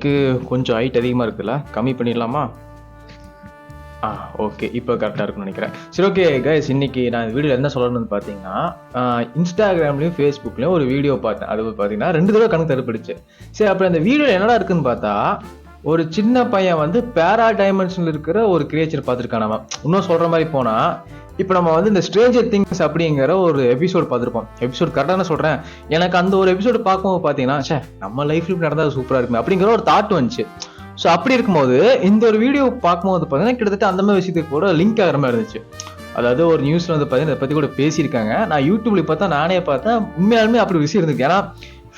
எனக்கு கொஞ்சம் ஹைட் அதிகமாக இருக்குல்ல, கம்மி பண்ணிடலாமா? ஓகே, இப்போ கரெக்டாக இருக்கும்னு நினைக்கிறேன். சரி, ஓகே கைஸ், இன்னைக்கு நான் வீடியோவில் என்ன சொல்லணும்னு பார்த்தீங்கன்னா, இன்ஸ்டாகிராம்லையும் ஃபேஸ்புக்லையும் ஒரு வீடியோ பார்த்தேன். அது பார்த்தீங்கன்னா 2 தடவை கணக்கு தடுப்பிடுச்சு. சரி, அப்புறம் அந்த வீடியோவில் என்னடா இருக்குன்னு பார்த்தா, ஒரு சின்ன பையன் வந்து பேரா டைமென்ஷனில் இருக்கிற ஒரு கிரியேச்சர் பார்த்துருக்கான். அவன் இன்னும் சொல்கிற மாதிரி போனால், இப்போ நம்ம வந்து இந்த ஸ்ட்ரேஞ்சர் திங்ஸ் அப்படிங்கிற ஒரு எபிசோடு பார்த்துருப்போம். எபிசோட் கரெக்டாக நான் சொல்கிறேன். எனக்கு அந்த ஒரு எபிசோடு பார்க்கும்போது பார்த்தீங்கன்னா, நம்ம லைஃப்ல நடந்தால் சூப்பராக இருக்குமே அப்படிங்கிற ஒரு தாட் வந்துச்சு. ஸோ அப்படி இருக்கும்போது இந்த ஒரு வீடியோ பார்க்கும்போது பார்த்தீங்கன்னா கிட்டத்தட்ட அந்த மாதிரி விஷயத்துக்கு கூட லிங்க் ஆகிற மாதிரி இருந்துச்சு. அதாவது ஒரு நியூஸ்ல வந்து பார்த்தீங்கன்னா இதை பற்றி கூட பேசியிருக்காங்க. நான் யூடியூப்ல பார்த்தா நானே பார்த்தேன், உண்மையாலுமே அப்படி விஷயம் இருந்துருக்கு. ஏன்னா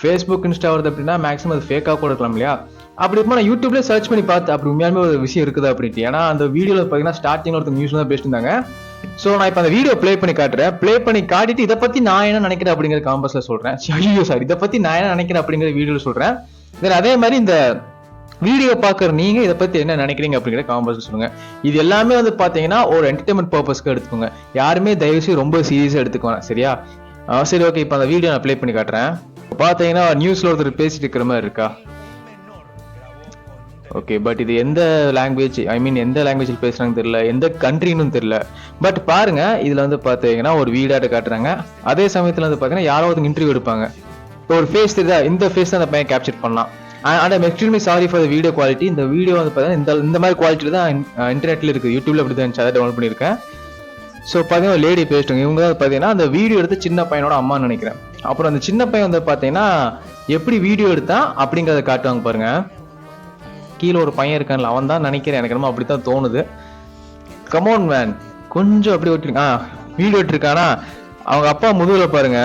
ஃபேஸ்புக், இன்ஸ்டா வருது அப்படின்னா மேக்ஸிமம் அது ஃபேக்காக கூட இருக்கலாம் இல்லையா? அப்படி இருக்கும்போது நான் யூடியூப்லேயே சர்ச் பண்ணி பார்த்தேன் அப்படி உண்மையாலுமே ஒரு விஷயம் இருக்குது அப்படின்ட்டு. ஏன்னா அந்த வீடியோவில் பார்த்தீங்கன்னா ஸ்டார்டிங்கில் ஒருத்தர் நியூஸ்ல தான் பேசிட்டு இருந்தாங்க. ஸோ நான் இப்போ அந்த வீடியோ ப்ளே பண்ணி காட்டுறேன். ப்ளே பண்ணி காட்டிட்டு இதை பற்றி நான் என்ன நினைக்கிறேன் அப்படிங்கிற காம்பஸில் சொல்கிறேன். ஐயோ சார், இதை பற்றி நான் என்ன நினைக்கிறேன் அப்படிங்கிற வீடியோவில் சொல்கிறேன். தென் அதே மாதிரி இந்த வீடியோ பார்க்குற நீங்க இதை பத்தி என்ன நினைக்கிறீங்க அப்படிங்கிற காம்பஸ் சொல்லுங்க. இது எல்லாமே வந்து பாத்தீங்கன்னா ஒரு என்டர்டைன்மெண்ட் பர்பஸ்க்கு எடுத்துக்கோங்க. யாருமே தயவுசெய்து ரொம்ப சீரியஸா எடுத்துக்கோங்க, சரியா? சரி, ஓகே, இப்போ அந்த வீடியோ நான் ப்ளே பண்ணி காட்டுறேன். பாத்தீங்கன்னா நியூஸ்ல ஒருத்தர் பேசிட்டு இருக்கிற மாதிரி இருக்கா? ஓகே, பட் இது எந்த லாங்குவேஜ், ஐ மீன் எந்த லாங்குவேஜில் பேசுறாங்கன்னு தெரியல, எந்த கண்ட்ரின்னு தெரியல. பட் பாருங்க, இதுல வந்து பாத்தீங்கன்னா ஒரு வீடாட்ட காட்டுறாங்க. அதே சமயத்துல வந்து பாத்தீங்கன்னா யாரோ ஒரு இன்டர்வியூ எடுப்பாங்க. ஒரு ஃபேஸ் தெரியுதா? இந்த ஃபேஸ் தான் அந்த பையன் கேப்சர் பண்ணலாம். And I'm extremely sorry for the video quality. இந்த வீடியோ வந்து பார்த்தீங்கன்னா இந்த மாதிரி குவாலிட்டியில் தான் இன்டர்நெட்டில் இருக்குது. யூடியூப்ல அப்படி தான் இருந்துச்சு, அதை டவுன்லோட் பண்ணியிருக்கேன். ஸோ பார்த்தீங்கன்னா லேடி பேசிட்டாங்க. இவங்க தான் பார்த்தீங்கன்னா அந்த வீடியோ எடுத்து சின்ன பையனோட அம்மான்னு நினைக்கிறேன். அப்புறம் அந்த சின்ன பையன் வந்து பார்த்தீங்கன்னா எப்படி வீடியோ எடுத்தான் அப்படிங்கிறத காட்டுவாங்க பாருங்க. கீழே ஒரு பையன் இருக்கான்ல, அவன் தான் நினைக்கிறேன், எனக்கு ரொம்ப அப்படி தான் தோணுது. கமோன் மேன், கொஞ்சம் அப்படி ஓட்டிருக்கா வீடியோ எடுத்துருக்கானா? அவங்க அப்பா முதுகில் பாருங்க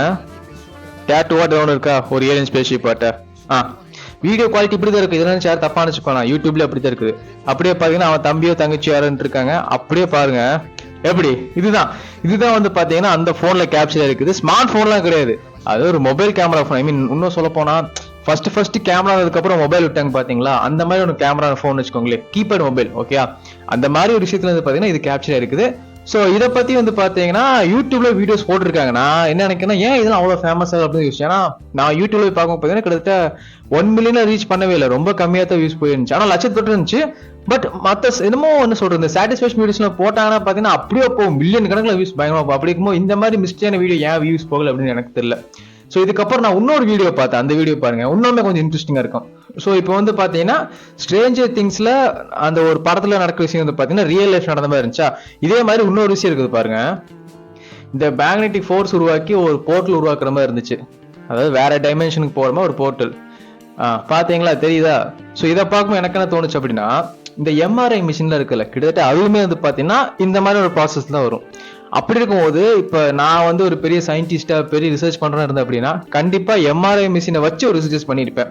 டேட்டுவா டவுன் இருக்கா, ஒரு ஏலியன் ஸ்பேஸ்ஷிப் பாட்ட. வீடியோ குவாலிட்டி இப்படி தான் இருக்கு. இதெல்லாம் ஷேர் தப்பா நினைச்சுப்பானா? யூடியூப்ல அப்படி தான் இருக்குது. அப்படியே பாத்தீங்கன்னா அவன் தம்பியோ தங்கச்சியோ யாருன்னு இருக்காங்க. அப்படியே பாருங்க எப்படி. இதுதான் வந்து பாத்தீங்கன்னா அந்த போன்ல கேப்சர் இருக்குது. ஸ்மார்ட் போன்லாம் கிடையாது, அது ஒரு மொபைல் கேமரா போன். ஐ மீன் இன்னும் சொல்ல போனா ஃபர்ஸ்ட் கேமரா அதுக்கப்புறம் மொபைல் விட்டாங்க பாத்தீங்களா, அந்த மாதிரி ஒரு கேமரா போன் வச்சுக்கோங்களேன், கீபேட் மொபைல். ஓகே, அந்த மாதிரி ஒரு விஷயத்துல வந்து பாத்தீங்கன்னா இது கேப்சர் இருக்குது. ஸோ இதை பத்தி வந்து பாத்தீங்கன்னா யூடியூப்ல வீடியோஸ் போட்டிருக்காங்க. நான் என்ன நினைக்கிறேன்னா, ஏன் இதெல்லாம் அவ்வளவு ஃபேமஸ் அப்படின்னு யோசிச்சேன். ஏன்னா நான் யூடியூப்ல பார்க்கும் பாத்தீங்கன்னா கிட்டத்தட்ட 1 மில்லியன் ரீச் பண்ணவே இல்லை, ரொம்ப கம்மியா தான் வியூஸ் போயிருந்துச்சு. ஆனால் லட்சத்தொட்டு இருந்துச்சு. பட் மற்ற என்னமோ ஒன்று சொல்றது, சாட்டிஸ்ஃபேக்ஷன் வீடியோஸ்ல போட்டாங்கன்னா பாத்தீங்கன்னா அப்படியே போகும், மில்லியன் கணக்கில் வியூஸ் பயங்கரமா. அப்படி இருக்கும்போது இந்த மாதிரி மிஸ்டேக்கான வீடியோ ஏன் வியூஸ் போகல அப்படின்னு எனக்கு தெரியல. ஸோ இதுக்கப்புறம் நான் இன்னொரு வீடியோ பார்த்தேன். அந்த வீடியோ பாருங்க, இன்னுமே கொஞ்சம் இன்ட்ரெஸ்டிங்கா இருக்கும். ஸோ இப்போ வந்து பாத்தீங்கன்னா ஸ்ட்ரேஞ்சர் திங்ஸ்ல அந்த ஒரு படத்துல நடக்கிற விஷயம் வந்து பாத்தீங்கன்னா ரியல் லைஃப் நடந்த மாதிரி இருந்துச்சா, இதே மாதிரி இன்னொரு விஷயம் இருக்குது பாருங்க. இந்த மேக்னெட்டிக் ஃபோர்ஸ் உருவாக்கி ஒரு போர்ட்டல் உருவாக்குற மாதிரி இருந்துச்சு. அதாவது வேற டைமென்ஷனுக்கு போற மாதிரி ஒரு போர்ட்டல். பாத்தீங்களா, தெரியுதா? ஸோ இதை பார்க்கும்போது எனக்கு என்ன தோணுச்சு அப்படின்னா, இந்த எம்ஆர்ஐ மிஷின்ல இருக்குல்ல, கிட்டத்தட்ட அதுவுமே வந்து பாத்தீங்கன்னா இந்த மாதிரி ஒரு ப்ராசஸ் தான் வரும். அப்படி இருக்கும்போது இப்ப நான் வந்து ஒரு பெரிய சயின்டிஸ்டா பெரிய ரிசர்ச் பண்றேன்னு இருந்தேன் அப்படின்னா கண்டிப்பா எம்ஆர்ஐ மிஷினை வச்சு ஒரு ரிசர்ச் பண்ணிருப்பேன்.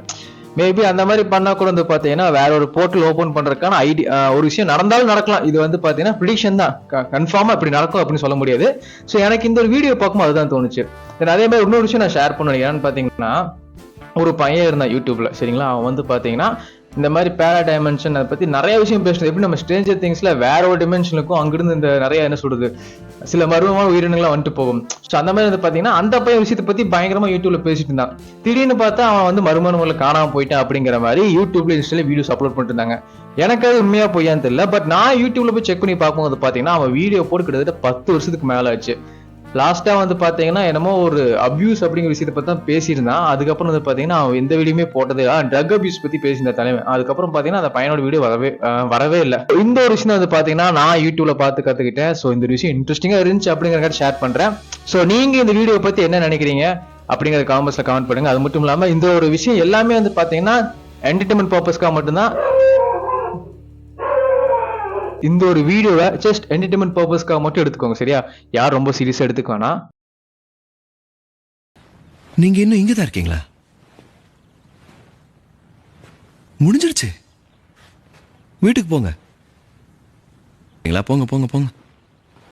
மேபி அந்த மாதிரி பண்ணா கூட வந்து பாத்தீங்கன்னா வேற ஒரு போர்ட்டல் ஓபன் பண்றதுக்கான ஐடியா, ஒரு விஷயம் நடந்தாலும் நடக்கலாம். இது வந்து பாத்தீங்கன்னா ப்ரிடிக்ஷன் தான், கன்ஃபார்மா இப்படி நடக்கும் அப்படின்னு சொல்ல முடியாது. ஸோ எனக்கு இந்த ஒரு வீடியோ பார்க்கும்போது அதுதான் தோணுச்சு. அதே மாதிரி இன்னொரு விஷயம் நான் ஷேர் பண்ண ஏன்னு பாத்தீங்கன்னா, ஒரு பையன் இருந்தான் யூடியூப்ல, சரிங்களா? அவன் வந்து பாத்தீங்கன்னா இந்த மாதிரி பேரா டைமென்ஷன் அதை பத்தி நிறைய விஷயம் பேசுறது. எப்படி நம்ம ஸ்ட்ரேஞ்சர் திங்ஸ்ல வேற ஒரு டிமென்ஷனுக்கும் அங்கிருந்து இந்த நிறைய என்ன சொல்றது சில மர்மமான உயிரினங்கள்லாம் வந்துட்டு போகும். ஸோ அந்த மாதிரி வந்து பாத்தீங்கன்னா அந்த பையன் விஷயத்தை பத்தி பயங்கரமா யூடியூப்ல பேசிட்டு இருந்தான். திடீர்னு பார்த்தா அவன் வந்து மர்மமான காணாம போயிட்டான் அப்படிங்கிற மாதிரி யூடியூப்ல இன்ஸ்டால வீடியோஸ் அப்லோட் பண்ணிட்டு இருந்தாங்க. எனக்கு அது உண்மையா போயான்னு தெரியல. பட் நான் யூடியூப்ல போய் செக் பண்ணி பார்க்கும்போது பாத்தீங்கன்னா அவன் வீடியோ போட்டு கிட்டத்தட்ட 10 வருஷத்துக்கு மேல ஆச்சு. லாஸ்டா வந்து பாத்தீங்கன்னா என்னமோ ஒரு அபியூஸ் அப்படிங்கிற விஷயத்தை பத்தி தான் பேசியிருந்தான். அதுக்கப்புறம் வந்து பாத்தீங்கன்னா அவன் எந்த வீடியோமே போட்டதே, ட்ரக் அபியூஸ் பத்தி பேசியிருந்த தலைவன். அதுக்கப்புறம் பாத்தீங்கன்னா அந்த பையனோட வீடியோ வரவே இல்லை. இந்த ஒரு விஷயம் வந்து பாத்தீங்கன்னா நான் யூடியூப்ல பார்த்து கத்துக்கிட்டேன். ஸோ இந்த விஷயம் இன்ட்ரெஸ்டிங்கா இருந்துச்சு அப்படிங்கிற ஷேர் பண்றேன். ஸோ நீங்க இந்த வீடியோ பத்தி என்ன நினைக்கிறீங்க அப்படிங்கிற காமெண்ட்ஸ்ல கமெண்ட் பண்ணுங்க. அது மட்டும் இல்லாம இந்த ஒரு விஷயம் எல்லாமே வந்து பாத்தீங்கன்னா என்டர்டைன்மெண்ட் பர்பஸ்க்காக மட்டும்தான். இந்த ஒரு வீடியோவை ஜஸ்ட் என்டர்டைன்மெண்ட் பர்பஸ்க்காக மட்டும் எடுத்துக்கோங்க, சரியா? யார் ரொம்ப சீரியஸா எடுத்துக்க வேணாம். நீங்க இன்னும் இங்க தான் இருக்கீங்களா? முடிஞ்சிருச்சு, வீட்டுக்கு போங்க. போங்க போங்க போங்க.